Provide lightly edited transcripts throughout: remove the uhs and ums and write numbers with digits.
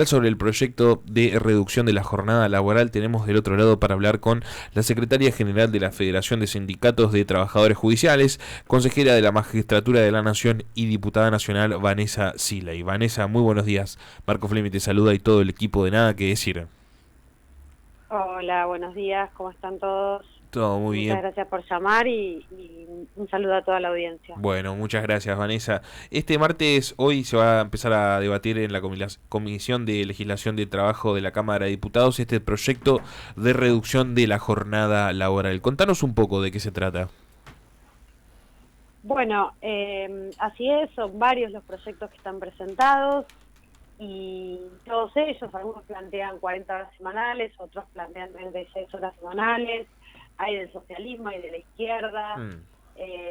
Sobre el proyecto de reducción de la jornada laboral, tenemos del otro lado para hablar con la secretaria general de la Federación de Sindicatos de Trabajadores Judiciales, consejera de la Magistratura de la Nación y diputada nacional Vanessa Sila. Y Vanessa, muy buenos días. Marco Flemi te saluda y todo el equipo de Nada que Decir. Hola, buenos días, ¿cómo están todos? Todo muy Muchas bien. gracias por llamar y un saludo a toda la audiencia. Bueno, muchas gracias, Vanessa. Este martes, hoy se va a empezar a debatir en la Comisión de Legislación de Trabajo de la Cámara de Diputados este proyecto de reducción de la jornada laboral. Contanos un poco de qué se trata. Bueno, así es, son varios los proyectos que están presentados y todos ellos, algunos plantean 40 horas semanales, otros plantean 36 horas semanales, hay del socialismo, hay de la izquierda,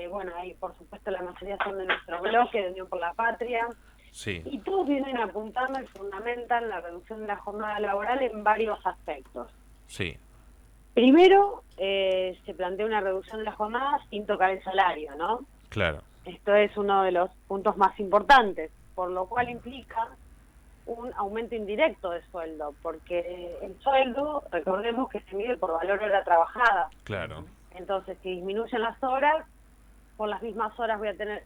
bueno, hay por supuesto la mayoría son de nuestro bloque, de Unión por la Patria. Sí. Y todos vienen apuntando y fundamentan la reducción de la jornada laboral en varios aspectos. Sí. Primero, se plantea una reducción de la jornada sin tocar el salario, ¿no? Claro. Esto es uno de los puntos más importantes, por lo cual implica un aumento indirecto de sueldo, porque el sueldo, recordemos que se mide por valor hora trabajada. Claro. Entonces, si disminuyen las horas, por las mismas horas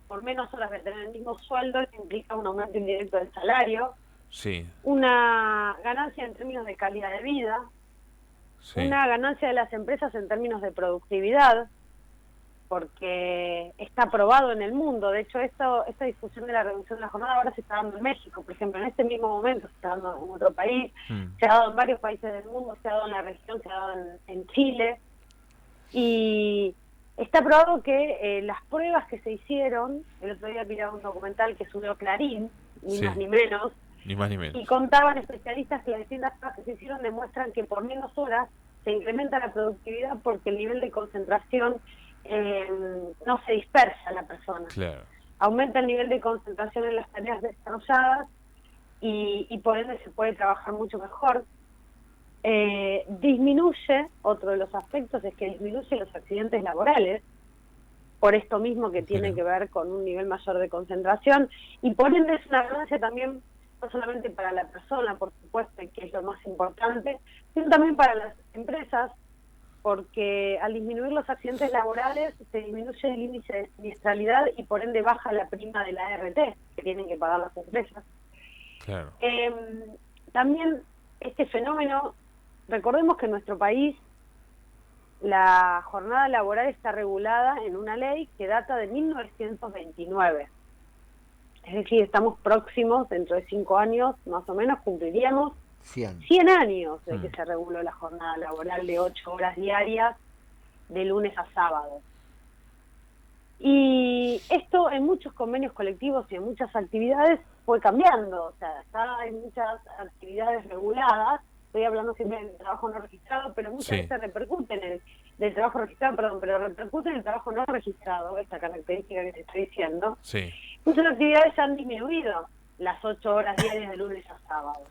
por menos horas voy a tener el mismo sueldo, eso implica un aumento indirecto del salario, Sí. una ganancia en términos de calidad de vida, Sí. una ganancia de las empresas en términos de productividad, porque está probado en el mundo. De hecho, esta discusión de la reducción de la jornada ahora se está dando en México, por ejemplo, en este mismo momento se está dando en otro país, se ha dado en varios países del mundo, se ha dado en la región, se ha dado en Chile, y está probado que las pruebas que se hicieron, el otro día miraba un documental que subió Clarín, ni más ni menos, Ni más ni menos. y contaban especialistas que las distintas pruebas que se hicieron demuestran que por menos horas se incrementa la productividad porque el nivel de concentración no se dispersa en la persona. Claro. Aumenta el nivel de concentración en las tareas desarrolladas y por ende se puede trabajar mucho mejor. Disminuye, otro de los aspectos es que disminuye los accidentes laborales, por esto mismo que tiene que ver con un nivel mayor de concentración, y por ende es una ganancia también, no solamente para la persona, por supuesto, que es lo más importante, sino también para las empresas, porque al disminuir los accidentes laborales se disminuye el índice de siniestralidad y por ende baja la prima de la ART que tienen que pagar las empresas. Claro. También este fenómeno, recordemos que en nuestro país la jornada laboral está regulada en una ley que data de 1929. Es decir, estamos próximos, dentro de 5 años más o menos, cumpliríamos 100 años de que se reguló la jornada laboral de 8 horas diarias, de lunes a sábado. Y esto en muchos convenios colectivos y en muchas actividades fue cambiando, o sea, está en muchas actividades reguladas, estoy hablando siempre del trabajo no registrado, pero muchas veces repercute en del trabajo registrado, pero repercute en el trabajo no registrado, esta característica que te estoy diciendo. Sí. Muchas actividades han disminuido las 8 horas diarias de lunes a sábado.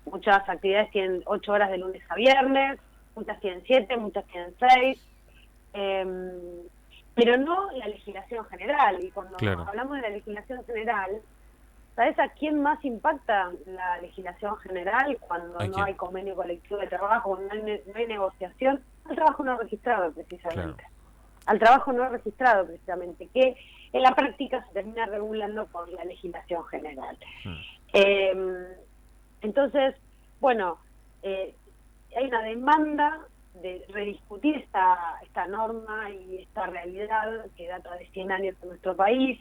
Muchas actividades tienen 8 horas de lunes a viernes, muchas tienen 7, muchas tienen 6, pero no la legislación general. Y cuando hablamos de la legislación general, ¿sabes a quién más impacta la legislación general cuando no hay convenio colectivo de trabajo, no hay negociación? Al trabajo no registrado, precisamente. Al trabajo no registrado, precisamente, que en la práctica se termina regulando por la legislación general. Entonces, bueno, hay una demanda de rediscutir esta norma y esta realidad que data de 100 años en nuestro país.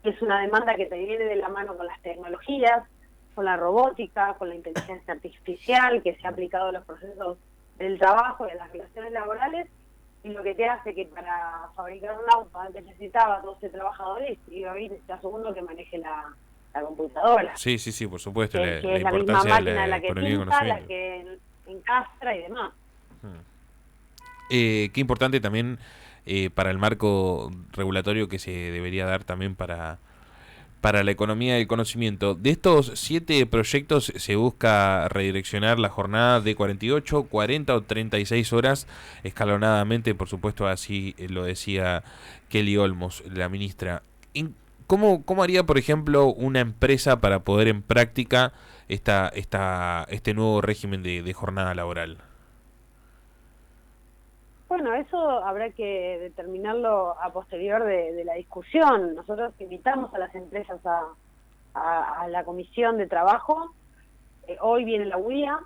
Es una demanda que te viene de la mano con las tecnologías, con la robótica, con la inteligencia artificial que se ha aplicado a los procesos del trabajo y a las relaciones laborales, y lo que te hace que para fabricar un auto antes necesitaba 12 trabajadores y hoy necesitas uno que maneje la computadora. Sí, por supuesto. Que es la misma máquina la que pinta, la que encastra y demás. Qué importante también para el marco regulatorio que se debería dar también para la economía del conocimiento. De estos 7 proyectos se busca redireccionar la jornada de 48, 40 o 36 horas escalonadamente, por supuesto, así lo decía Kelly Olmos, la ministra. ¿Cómo haría, por ejemplo, una empresa para poder en práctica este nuevo régimen de jornada laboral? Bueno, eso habrá que determinarlo a posterior de la discusión. Nosotros invitamos a las empresas a la comisión de trabajo. Hoy viene la UIA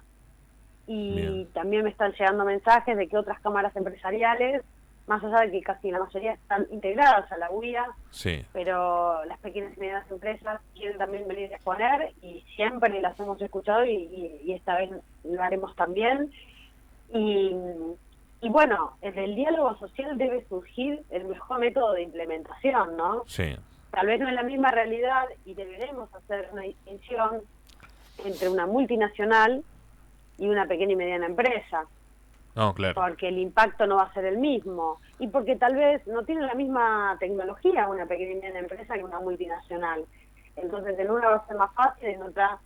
y Bien. también me están llegando mensajes de que otras cámaras empresariales, más allá de que casi la mayoría están integradas a la UIA, Sí. pero las pequeñas y medianas empresas quieren también venir a exponer y siempre las hemos escuchado y esta vez lo haremos también. Y bueno, en el diálogo social debe surgir el mejor método de implementación, ¿no? Sí. Tal vez no es la misma realidad y deberemos hacer una distinción entre una multinacional y una pequeña y mediana empresa, No, claro. porque el impacto no va a ser el mismo y porque tal vez no tiene la misma tecnología una pequeña y mediana empresa que una multinacional. Entonces en una va a ser más fácil, en otra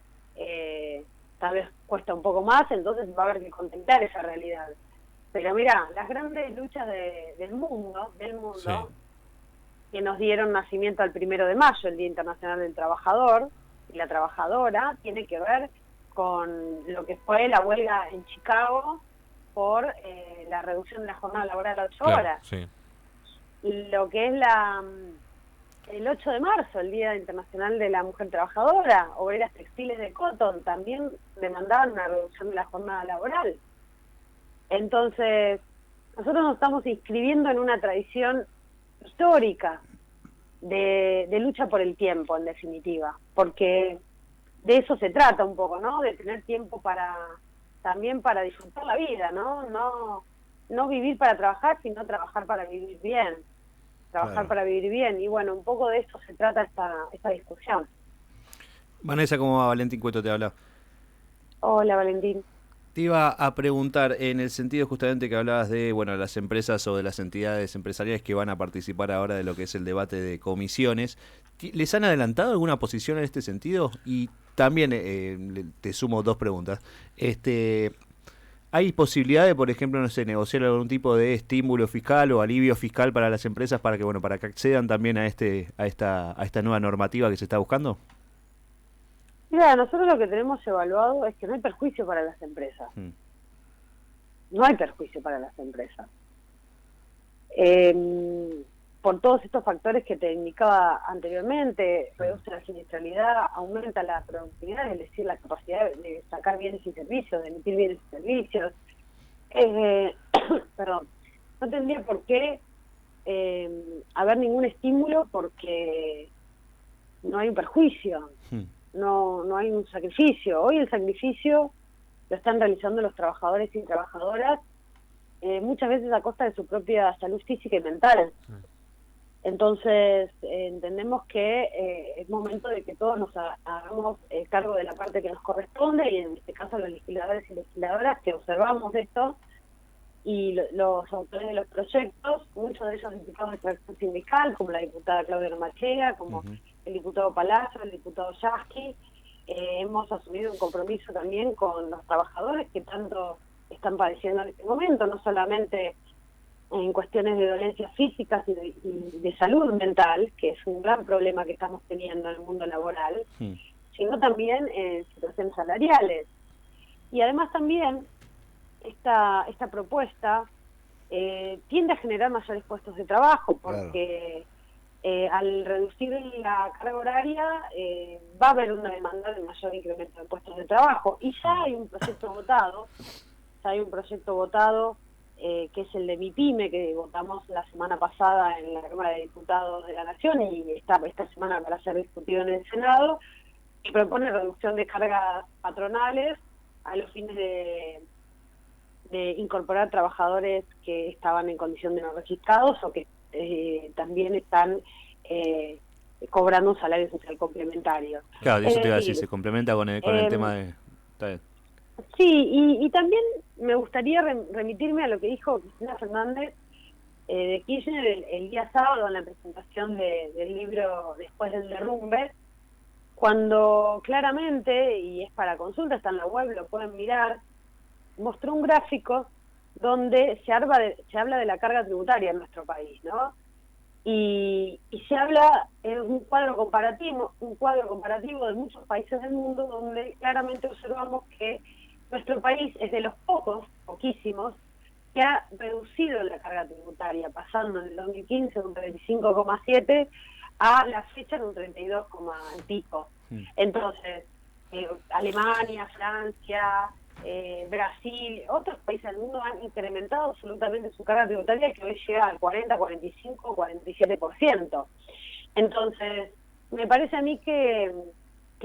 tal vez cuesta un poco más, entonces va a haber que contemplar esa realidad. Pero mira, las grandes luchas del mundo, Sí. que nos dieron nacimiento al 1 de mayo, el Día Internacional del Trabajador y la Trabajadora, tiene que ver con lo que fue la huelga en Chicago por la reducción de la jornada laboral a 8 Claro, horas. sí. Lo que es el 8 de marzo, el Día Internacional de la Mujer Trabajadora, obreras textiles de Cotton también demandaban una reducción de la jornada laboral. Entonces, nosotros nos estamos inscribiendo en una tradición histórica de lucha por el tiempo, en definitiva, porque de eso se trata un poco, ¿no? De tener tiempo también para disfrutar la vida, ¿no? No vivir para trabajar, sino trabajar para vivir bien. Trabajar Claro. para vivir bien. Y bueno, un poco de eso se trata esta discusión. Vanessa, ¿cómo va? Valentín Cueto te habla. Hola, Valentín. Te iba a preguntar, en el sentido justamente que hablabas de, bueno, las empresas o de las entidades empresariales que van a participar ahora de lo que es el debate de comisiones, ¿les han adelantado alguna posición en este sentido? Y también te sumo dos preguntas. ¿Hay posibilidad de, por ejemplo, no sé, negociar algún tipo de estímulo fiscal o alivio fiscal para las empresas para que, bueno, para que accedan también a esta nueva normativa que se está buscando? Mira, nosotros lo que tenemos evaluado es que no hay perjuicio para las empresas. Mm. No hay perjuicio para las empresas. Por todos estos factores que te indicaba anteriormente, reduce la siniestralidad, aumenta la productividad, es decir, la capacidad de sacar bienes y servicios, de emitir bienes y servicios. Perdón, no tendría por qué haber ningún estímulo porque no hay un perjuicio. No hay un sacrificio. Hoy el sacrificio lo están realizando los trabajadores y trabajadoras, muchas veces a costa de su propia salud física y mental. Entonces entendemos que es momento de que todos nos hagamos cargo de la parte que nos corresponde, y en este caso los legisladores y legisladoras que observamos esto, y los autores de los proyectos, muchos de ellos diputados de tracción sindical, como la diputada Claudia Machea, como el diputado Palazzo, el diputado Yasky, hemos asumido un compromiso también con los trabajadores que tanto están padeciendo en este momento, no solamente en cuestiones de dolencias físicas y de salud mental, que es un gran problema que estamos teniendo en el mundo laboral, sino también en situaciones salariales. Y además también esta propuesta tiende a generar mayores puestos de trabajo, porque al reducir la carga horaria va a haber una demanda de mayor incremento de puestos de trabajo. Y ya hay un proyecto votado, que es el de MIPYME, que votamos la semana pasada en la Cámara de Diputados de la Nación, y esta semana para ser discutido en el Senado, y propone reducción de cargas patronales a los fines de incorporar trabajadores que estaban en condición de no registrados o que también están cobrando un salario social complementario. Claro, eso te iba a decir, se complementa con el tema de... Está bien. Sí, y también me gustaría remitirme a lo que dijo Cristina Fernández de Kirchner el día sábado en la presentación del libro Después del Derrumbe, cuando claramente, y es para consulta, está en la web, lo pueden mirar, mostró un gráfico donde se habla de la carga tributaria en nuestro país, ¿no? y se habla en un cuadro comparativo de muchos países del mundo, donde claramente observamos que nuestro país es de los poquísimos, que ha reducido la carga tributaria, pasando en el 2015 de un 35,7 a la fecha de un 32, y pico. Entonces, Alemania, Francia, Brasil, otros países del mundo han incrementado absolutamente su carga tributaria, que hoy llega al 40, 45, 47%. Entonces, me parece a mí que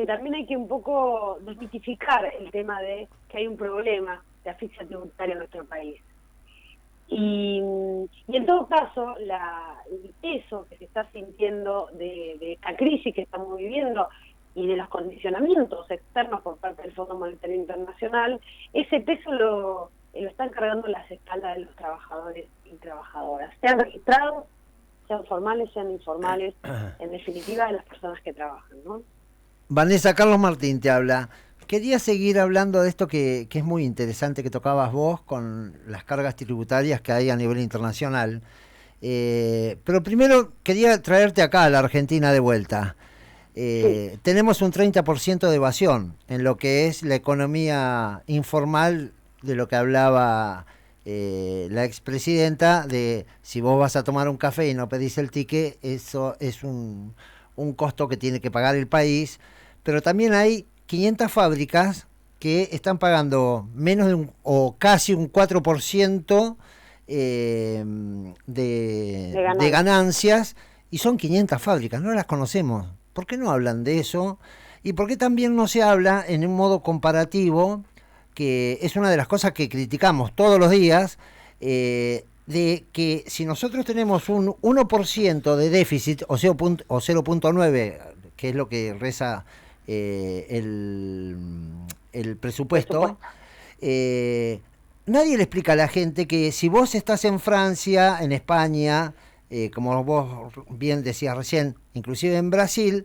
también hay que un poco desmitificar el tema de que hay un problema de asfixia tributaria en nuestro país. Y en todo caso, el peso que se está sintiendo de esta crisis que estamos viviendo y de los condicionamientos externos por parte del Fondo Monetario Internacional, ese peso lo están cargando las espaldas de los trabajadores y trabajadoras, sean registrados, sean formales, sean informales, en definitiva de las personas que trabajan, ¿no? Vanessa, Carlos Martín te habla. Quería seguir hablando de esto que es muy interesante que tocabas vos con las cargas tributarias que hay a nivel internacional. Pero primero quería traerte acá a la Argentina de vuelta. Sí. Tenemos un 30% de evasión en lo que es la economía informal, de lo que hablaba la expresidenta, de si vos vas a tomar un café y no pedís el ticket, eso es un costo que tiene que pagar el país. Pero también hay 500 fábricas que están pagando menos de o casi un 4% de ganancias, y son 500 fábricas, no las conocemos. ¿Por qué no hablan de eso? ¿Y por qué también no se habla en un modo comparativo, que es una de las cosas que criticamos todos los días, de que si nosotros tenemos un 1% de déficit o 0.9, que es lo que reza el presupuesto, nadie le explica a la gente que si vos estás en Francia, en España, como vos bien decías recién, inclusive en Brasil,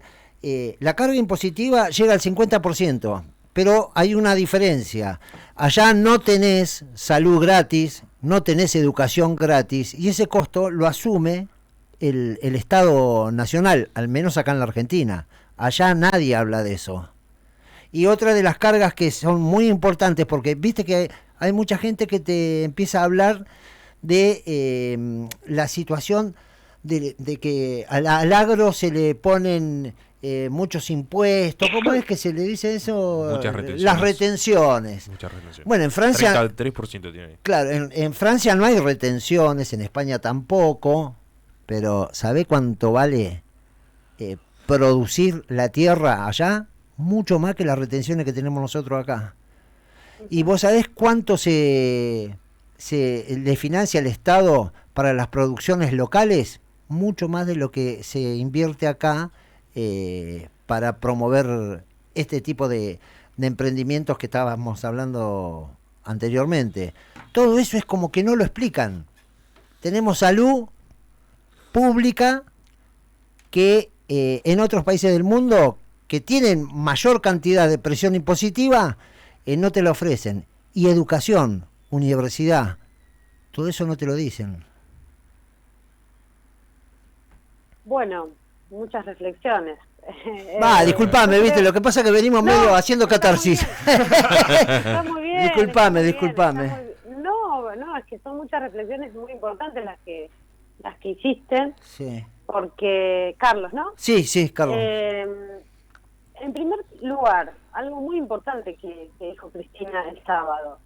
la carga impositiva llega al 50%, pero hay una diferencia. Allá no tenés salud gratis, no tenés educación gratis, y ese costo lo asume el Estado nacional, al menos acá en la Argentina. Allá nadie habla de eso. Y otra de las cargas que son muy importantes, porque viste que hay mucha gente que te empieza a hablar de la situación de que al agro se le ponen muchos impuestos. ¿Cómo es que se le dice eso? Muchas retenciones. Las retenciones. Muchas retenciones. Bueno, en Francia... 33% tiene. Claro, en Francia no hay retenciones, en España tampoco, pero ¿sabe cuánto vale producir la tierra allá? Mucho más que las retenciones que tenemos nosotros acá. ¿Y vos sabés cuánto se le financia el Estado para las producciones locales? Mucho más de lo que se invierte acá para promover este tipo de emprendimientos que estábamos hablando anteriormente. Todo eso es como que no lo explican. Tenemos salud pública que en otros países del mundo que tienen mayor cantidad de presión impositiva, no te lo ofrecen. Y educación, universidad, todo eso no te lo dicen. Bueno, muchas reflexiones. Disculpame, viste, lo que pasa es que venimos medio haciendo catarsis. Está muy bien. Disculpame. No, es que son muchas reflexiones muy importantes las que hiciste. Sí. Porque, Carlos, ¿no? Sí, Carlos. En primer lugar, algo muy importante que dijo Cristina el sábado.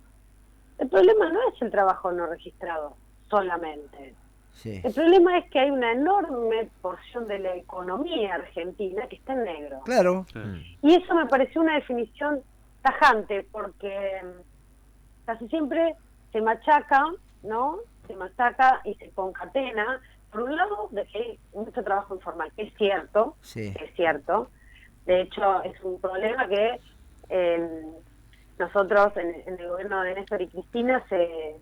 El problema no es el trabajo no registrado solamente. Sí. El problema es que hay una enorme porción de la economía argentina que está en negro. Claro. Y eso me pareció una definición tajante, porque casi siempre se machaca, ¿no? Se machaca y se concatena, por un lado, de que hay mucho trabajo informal, que es cierto, sí. Es cierto. De hecho, es un problema que nosotros en el gobierno de Néstor y Cristina se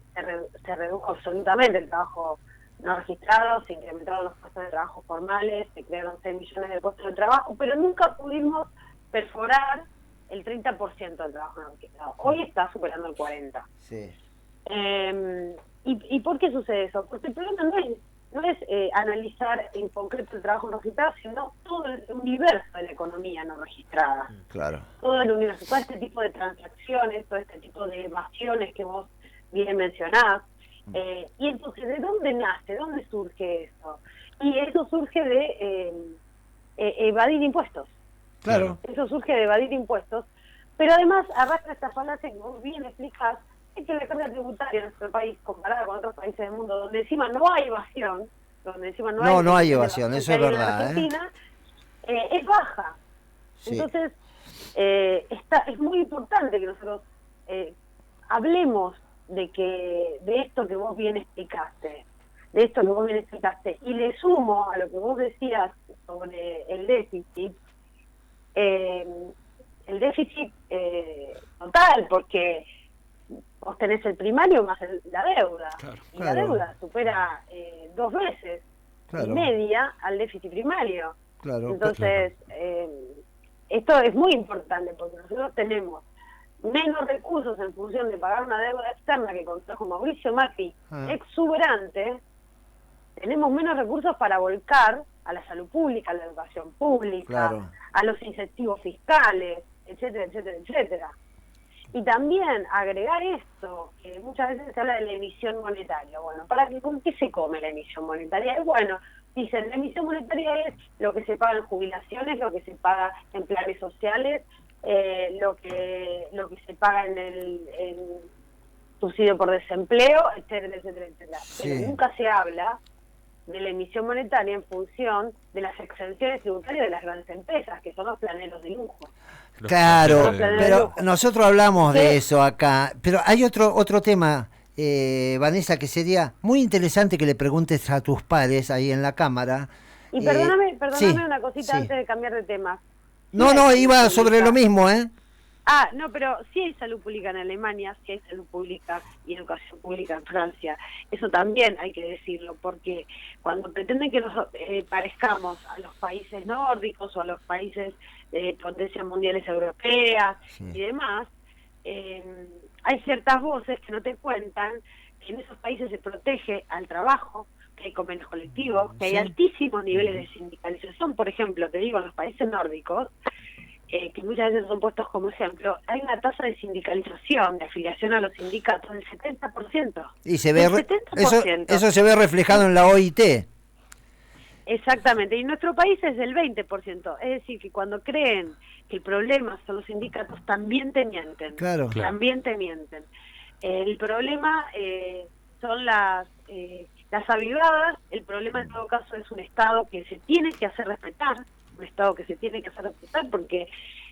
redujo absolutamente el trabajo no registrado, se incrementaron los puestos de trabajo formales, se crearon 6 millones de puestos de trabajo, pero nunca pudimos perforar el 30% del trabajo no registrado. Hoy está superando el 40%. Sí. ¿Y por qué sucede eso? Porque el problema no es no es analizar en concreto el trabajo no registrado, sino todo el universo de la economía no registrada. Claro. Todo el universo, todo este tipo de transacciones, todo este tipo de evasiones que vos bien mencionás. Y entonces, ¿de dónde nace? ¿Dónde surge eso? Y eso surge de evadir impuestos. Claro. Eso surge de evadir impuestos, pero además arrastra esta falacia que vos bien explicás, es que la carga tributaria en nuestro país, comparada con otros países del mundo, donde encima no hay evasión, donde encima no hay evasión, eso es verdad. Argentina, es baja. Sí. Entonces, es muy importante que nosotros hablemos de esto que vos bien explicaste, y le sumo a lo que vos decías sobre el déficit, total, porque vos tenés el primario más la deuda, la deuda supera 2 veces y media al déficit primario. Entonces, esto es muy importante porque nosotros tenemos menos recursos en función de pagar una deuda externa que contrajo Mauricio Macri, exuberante. Tenemos menos recursos para volcar a la salud pública, a la educación pública, a los incentivos fiscales, etcétera, etcétera, etcétera. Y también agregar esto, que muchas veces se habla de la emisión monetaria. Bueno, ¿con qué se come la emisión monetaria? Bueno, dicen, la emisión monetaria es lo que se paga en jubilaciones, lo que se paga en planes sociales, lo que se paga en subsidio por desempleo, etcétera, etcétera, etcétera. Pero nunca se habla de la emisión monetaria en función de las exenciones tributarias de las grandes empresas, que son los planeros de lujo. Claro, pero nosotros hablamos de eso acá, pero hay otro tema, Vanessa, que sería muy interesante que le preguntes a tus pares ahí en la cámara. Y perdóname una cosita antes de cambiar de tema. No, iba sobre lo mismo, ¿eh? No, pero sí hay salud pública en Alemania, sí hay salud pública y educación pública en Francia. Eso también hay que decirlo, porque cuando pretenden que nos parezcamos a los países nórdicos o a los países de potencias mundiales europeas y demás, hay ciertas voces que no te cuentan que en esos países se protege al trabajo, que hay convenios colectivos, que hay altísimos niveles de sindicalización. Por ejemplo, te digo, en los países nórdicos, que muchas veces son puestos como ejemplo, hay una tasa de sindicalización, de afiliación a los sindicatos del 70%. Y se ve 70%. Eso se ve reflejado en la OIT. Exactamente, y en nuestro país es del 20%. Es decir, que cuando creen que el problema son los sindicatos, también te mienten. Claro. También te mienten. El problema son las avivadas. El problema en todo caso es un Estado que se tiene que hacer respetar, porque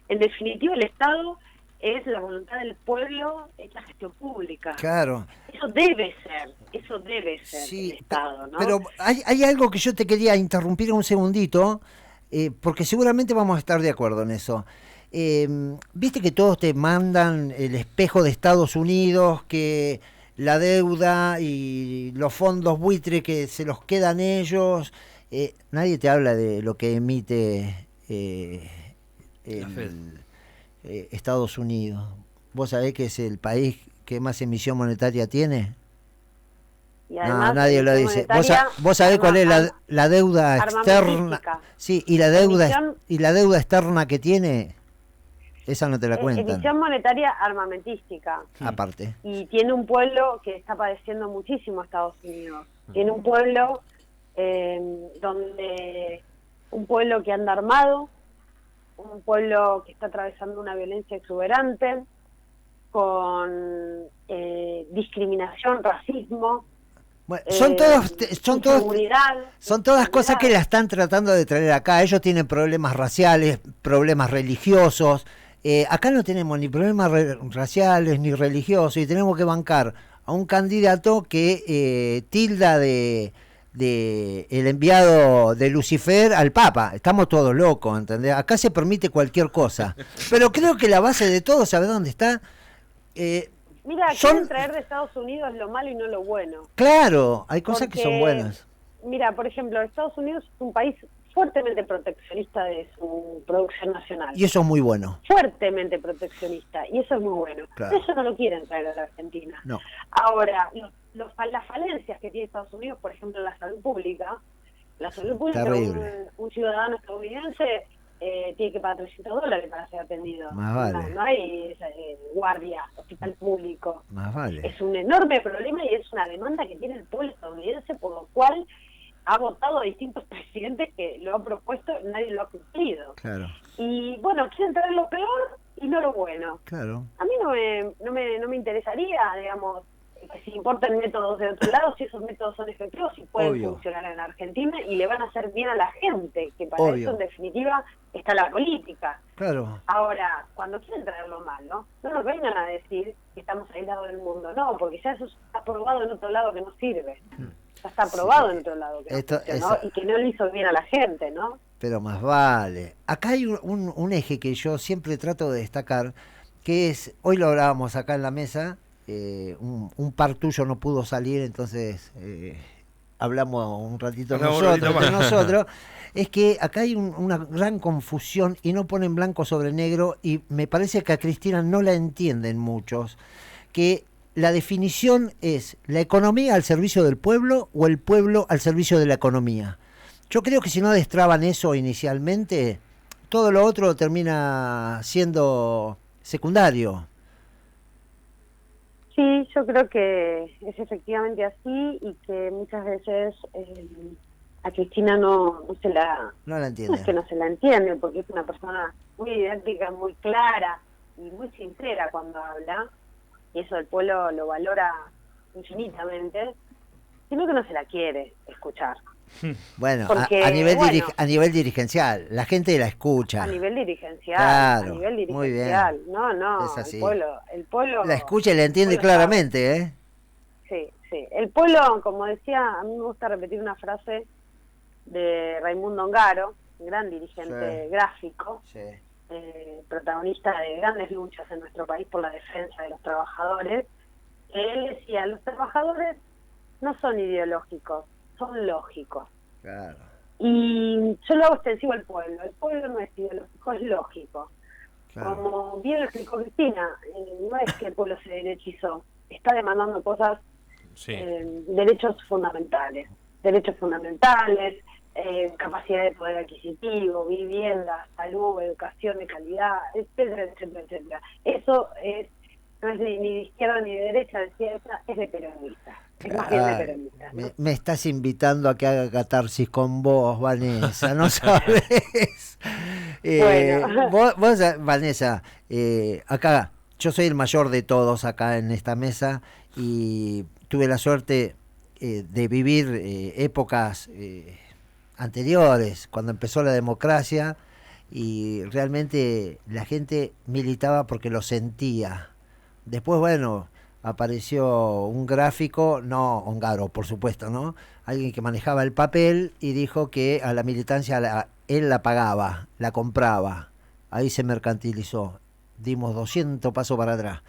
en definitiva el Estado es la voluntad del pueblo en la gestión pública. Claro. Eso debe ser el Estado, ¿no? Pero hay algo que yo te quería interrumpir un segundito, porque seguramente vamos a estar de acuerdo en eso. Viste que todos te mandan el espejo de Estados Unidos, que la deuda y los fondos buitre que se los quedan ellos. Nadie te habla de lo que emite Estados Unidos. ¿Vos sabés que es el país que más emisión monetaria tiene? Y además, nadie lo dice. ¿Vos sabés cuál es la deuda externa? Sí, y la deuda externa que tiene, esa no te la cuentan. Emisión monetaria armamentística. Aparte. Y tiene un pueblo que está padeciendo muchísimo Estados Unidos. Tiene un pueblo un pueblo que anda armado, un pueblo que está atravesando una violencia exuberante, con discriminación, racismo. Bueno, son todas cosas que la están tratando de traer acá. Ellos tienen problemas raciales, problemas religiosos. Acá no tenemos ni problemas raciales ni religiosos, y tenemos que bancar a un candidato que tilda de el enviado de Lucifer al Papa. Estamos todos locos, ¿entendés? Acá se permite cualquier cosa. Pero creo que la base de todo, ¿sabes dónde está? Mira, quieren traer de Estados Unidos lo malo y no lo bueno. Claro, hay cosas que son buenas. Mira, por ejemplo, Estados Unidos es un país fuertemente proteccionista de su producción nacional. Y eso es muy bueno. Fuertemente proteccionista, y eso es muy bueno. Claro. Eso no lo quieren traer a la Argentina. No. Ahora, las falencias que tiene Estados Unidos, por ejemplo, la salud pública. La salud pública, un ciudadano estadounidense tiene que pagar $300 para ser atendido. Más vale. No hay guardia, hospital público. Más vale. Es un enorme problema y es una demanda que tiene el pueblo estadounidense, por lo cual ha votado a distintos presidentes que lo han propuesto y nadie lo ha cumplido. Claro. Y bueno, quieren traer lo peor y no lo bueno. Claro. A mí no me interesaría, digamos, que si importan métodos de otro lado, si esos métodos son efectivos, si pueden funcionar en Argentina y le van a hacer bien a la gente, que para eso en definitiva está la política. Claro. Ahora, cuando quieren traerlo malo, no nos vengan a decir que estamos aislados del mundo, no, porque ya eso está probado en otro lado que no sirve. Ya está probado en otro lado que no funcionó y que no le hizo bien a la gente, ¿no? Pero más vale. Acá hay un eje que yo siempre trato de destacar, que es, hoy lo hablábamos acá en la mesa, un par tuyo no pudo salir, entonces hablamos un ratito nosotros, es que acá hay una gran confusión y no ponen blanco sobre negro, y me parece que a Cristina no la entienden muchos, que la definición es la economía al servicio del pueblo o el pueblo al servicio de la economía. Yo creo que si no destraban eso inicialmente, todo lo otro termina siendo secundario. Sí, yo creo que es efectivamente así y que muchas veces a Cristina no la entiende. No es que no se la entiende, porque es una persona muy didáctica, muy clara y muy sincera cuando habla, y eso el pueblo lo valora infinitamente, sino que no se la quiere escuchar. Bueno, porque, a nivel dirigencial, la gente la escucha. A nivel dirigencial, claro, a nivel dirigencial. Muy bien. No, es así. El pueblo la escucha y la entiende claramente, ¿eh? Sí. El pueblo, como decía, a mí me gusta repetir una frase de Raimundo Ongaro, gran dirigente gráfico, protagonista de grandes luchas en nuestro país por la defensa de los trabajadores. Él decía, los trabajadores no son ideológicos, son lógicos. Claro. Y yo lo hago extensivo al pueblo. El pueblo no es ideológico, es lógico. Claro. Como bien lo explicó Cristina, no es que el pueblo se derechizó, está demandando cosas, derechos fundamentales, capacidad de poder adquisitivo, vivienda, salud, educación de calidad, etcétera, etcétera, etcétera. Eso no es ni de izquierda ni de derecha, es de peronista. Es más bien de peronista, ¿no? Me estás invitando a que haga catarsis con vos, Vanessa, ¿no sabes? Bueno. Vos, Vanessa, acá, yo soy el mayor de todos acá en esta mesa y tuve la suerte de vivir épocas anteriores, cuando empezó la democracia, y realmente la gente militaba porque lo sentía. Después, bueno, apareció un gráfico, no Ongaro, por supuesto, ¿no? Alguien que manejaba el papel y dijo que a la militancia él la pagaba, la compraba. Ahí se mercantilizó. Dimos 200 pasos para atrás.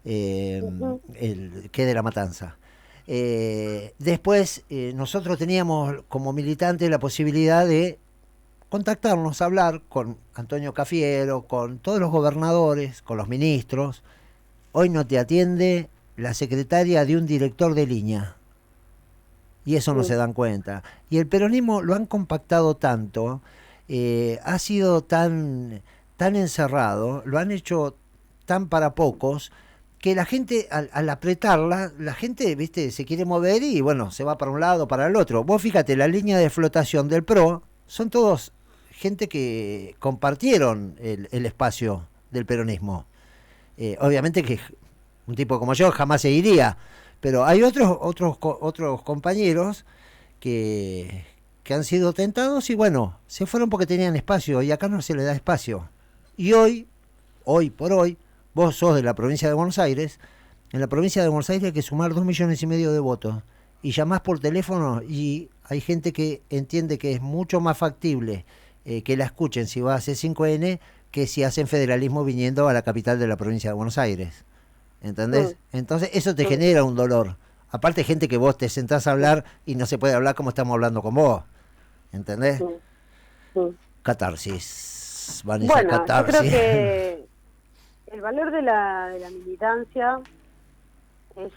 El que de la matanza. Después nosotros teníamos como militantes la posibilidad de contactarnos, hablar con Antonio Cafiero, con todos los gobernadores, con los ministros. Hoy no te atiende la secretaria de un director de línea. Y eso no se dan cuenta. Y el peronismo lo han compactado tanto, ha sido tan encerrado, lo han hecho tan para pocos, que la gente, al apretarla, la gente, viste, se quiere mover y bueno, se va para un lado, para el otro. Vos fíjate, la línea de flotación del PRO son todos gente que compartieron el espacio del peronismo. Obviamente que un tipo como yo jamás se iría, pero hay otros compañeros que han sido tentados y bueno, se fueron porque tenían espacio y acá no se le da espacio. Y hoy por hoy, vos sos de la provincia de Buenos Aires, en la provincia de Buenos Aires hay que sumar 2,5 millones de votos y llamás por teléfono y hay gente que entiende que es mucho más factible que la escuchen si va a C5N que si hacen federalismo viniendo a la capital de la provincia de Buenos Aires. ¿Entendés? Entonces eso te genera un dolor. Aparte gente que vos te sentás a hablar y no se puede hablar como estamos hablando con vos. ¿Entendés? Catarsis. Vanessa, bueno, catarsis. yo creo que el valor de la militancia es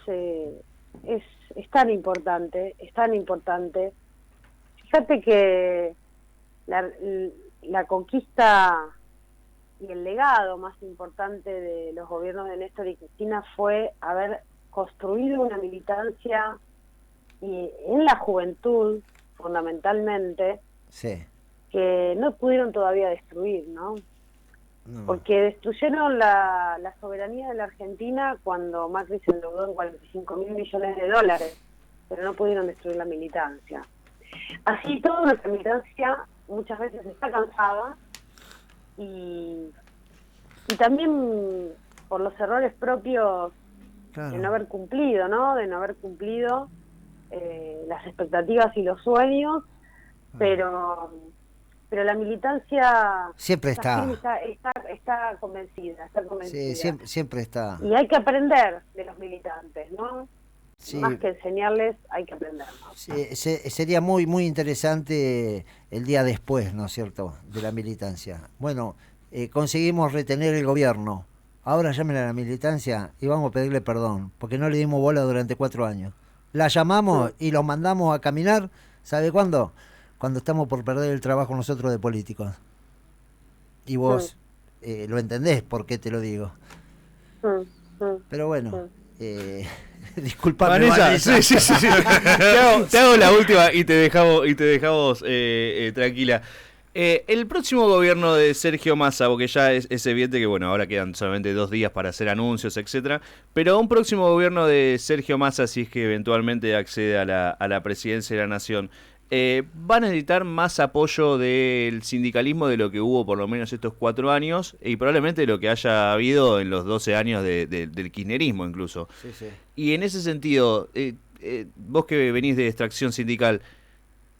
es tan importante, es tan importante. Fíjate que la conquista y el legado más importante de los gobiernos de Néstor y Cristina fue haber construido una militancia y en la juventud, fundamentalmente, Sí. que no pudieron todavía destruir, ¿no? No. Porque destruyeron la soberanía de la Argentina cuando Macri se endeudó en 45.000 millones de dólares, pero no pudieron destruir la militancia. Así toda nuestra militancia muchas veces está cansada y también por los errores propios Claro. de no haber cumplido, ¿no? De no haber cumplido las expectativas y los sueños, pero la militancia Siempre está. está convencida, está convencida. Sí, siempre está. Y hay que aprender de los militantes, ¿no? Sí. Más que enseñarles, hay que aprender. Sí, sería muy interesante el día después, ¿no es cierto?, de la militancia. Bueno, conseguimos retener el gobierno. Ahora llamen a la militancia y vamos a pedirle perdón, porque no le dimos bola durante 4 años. La llamamos y los mandamos a caminar, ¿sabe cuándo? Cuando estamos por perder el trabajo nosotros de políticos. Y vos lo entendés por qué te lo digo. Pero bueno, disculpame, Vanessa. Sí. te hago la última y te dejamos tranquila. El próximo gobierno de Sergio Massa, porque ya es evidente que bueno, ahora quedan solamente 2 días para hacer anuncios, etcétera, pero un próximo gobierno de Sergio Massa, si es que eventualmente accede a la presidencia de la Nación, va a necesitar más apoyo del sindicalismo de lo que hubo por lo menos estos 4 años y probablemente de lo que haya habido en los 12 años del kirchnerismo incluso. Sí. Y en ese sentido, vos que venís de extracción sindical,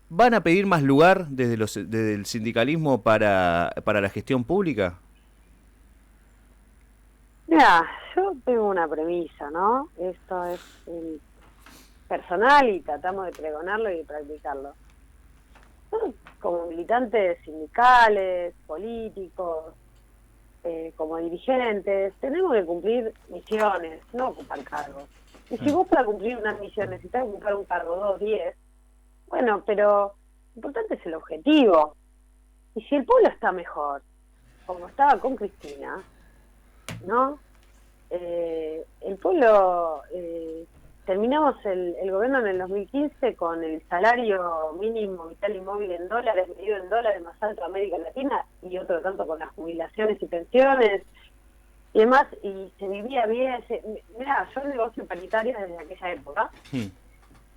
¿van a pedir más lugar desde el sindicalismo para la gestión pública? Mira, yo tengo una premisa, ¿no? Esto es personal y tratamos de pregonarlo y de practicarlo. Nosotros, como militantes sindicales, políticos, como dirigentes, tenemos que cumplir misiones, no ocupar cargos. Y si vos para cumplir unas misiones necesitas ocupar un cargo, 2, 10, bueno, pero lo importante es el objetivo. Y si el pueblo está mejor, como estaba con Cristina, ¿no? El pueblo... terminamos el gobierno en el 2015 con el salario mínimo vital y móvil en dólares, medido en dólares, más alto de América Latina, y otro tanto con las jubilaciones y pensiones y demás, y se vivía bien. Mirá, yo negocio paritarias desde aquella época,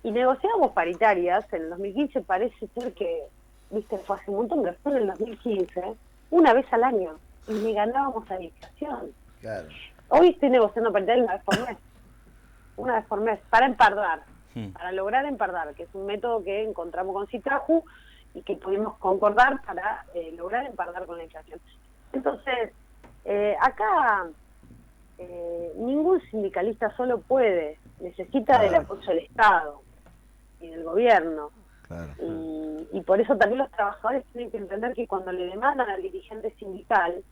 y negociábamos paritarias en el 2015, parece ser que, viste, fue hace un montón, pero fue en el 2015, una vez al año, y le ganábamos a la inflación. Claro. Hoy estoy negociando paritarias una vez por mes, para empardar, para lograr empardar, que es un método que encontramos con Citraju y que pudimos concordar para lograr empardar con la inflación. Entonces, acá ningún sindicalista solo puede, necesita del apoyo del Estado y del gobierno. Claro. Y por eso también los trabajadores tienen que entender que cuando le demandan al dirigente sindical,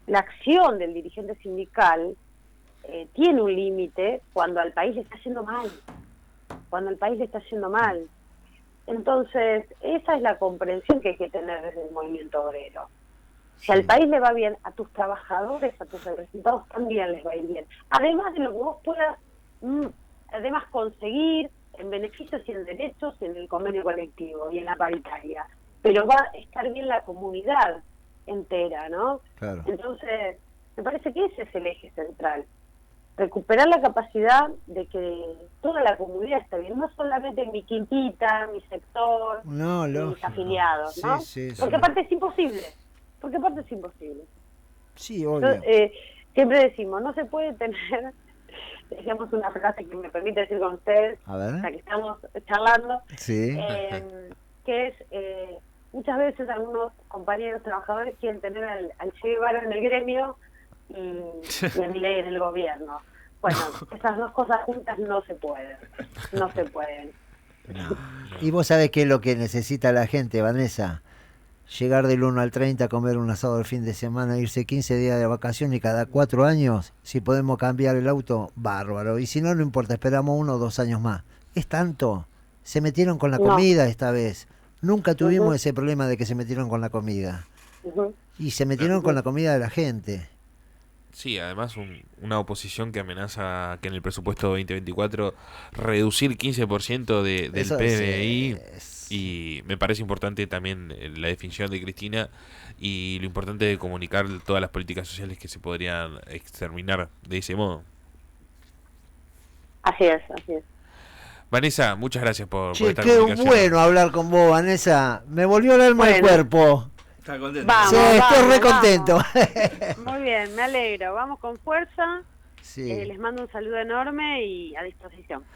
la acción del dirigente sindical tiene un límite cuando al país le está yendo mal. Entonces, esa es la comprensión que hay que tener desde el movimiento obrero. Si al país le va bien, a tus trabajadores, a tus representados también les va a ir bien. Además de lo que vos puedas además conseguir en beneficios y en derechos en el convenio colectivo y en la paritaria. Pero va a estar bien la comunidad entera, ¿no? Claro. Entonces, me parece que ese es el eje central. Recuperar la capacidad de que toda la comunidad esté bien, no solamente mi quintita, mi sector, mis afiliados, ¿no? Porque aparte es imposible. Sí, obvio. Entonces, siempre decimos, no se puede tener, decíamos una frase que me permite decir con ustedes, ya que estamos charlando, que es, muchas veces algunos compañeros trabajadores quieren tener al Che Guevara en el gremio y a Milei en el gobierno. Bueno, esas dos cosas juntas no se pueden. No. Y vos sabés qué es lo que necesita la gente, Vanessa. llegar del 1 al 30, comer un asado el fin de semana, irse 15 días de vacaciones y cada 4 años, si podemos cambiar el auto, bárbaro. Y si no, no importa, esperamos 1 o 2 años más. ¿Es tanto? Se metieron con la comida esta vez. Nunca tuvimos ese problema de que se metieron con la comida. Y se metieron con la comida de la gente. Sí, además una oposición que amenaza que en el presupuesto 2024 reducir 15% del Eso PBI, y me parece importante también la definición de Cristina y lo importante de comunicar todas las políticas sociales que se podrían exterminar de ese modo. Así es. Vanessa, muchas gracias por esta qué comunicación. bueno hablar con vos, Vanessa. Me volvió el alma al cuerpo. Está contento. Vamos, Sí, estoy re contento. Muy bien, me alegro. Vamos con fuerza. Sí. Les mando un saludo enorme y a disposición.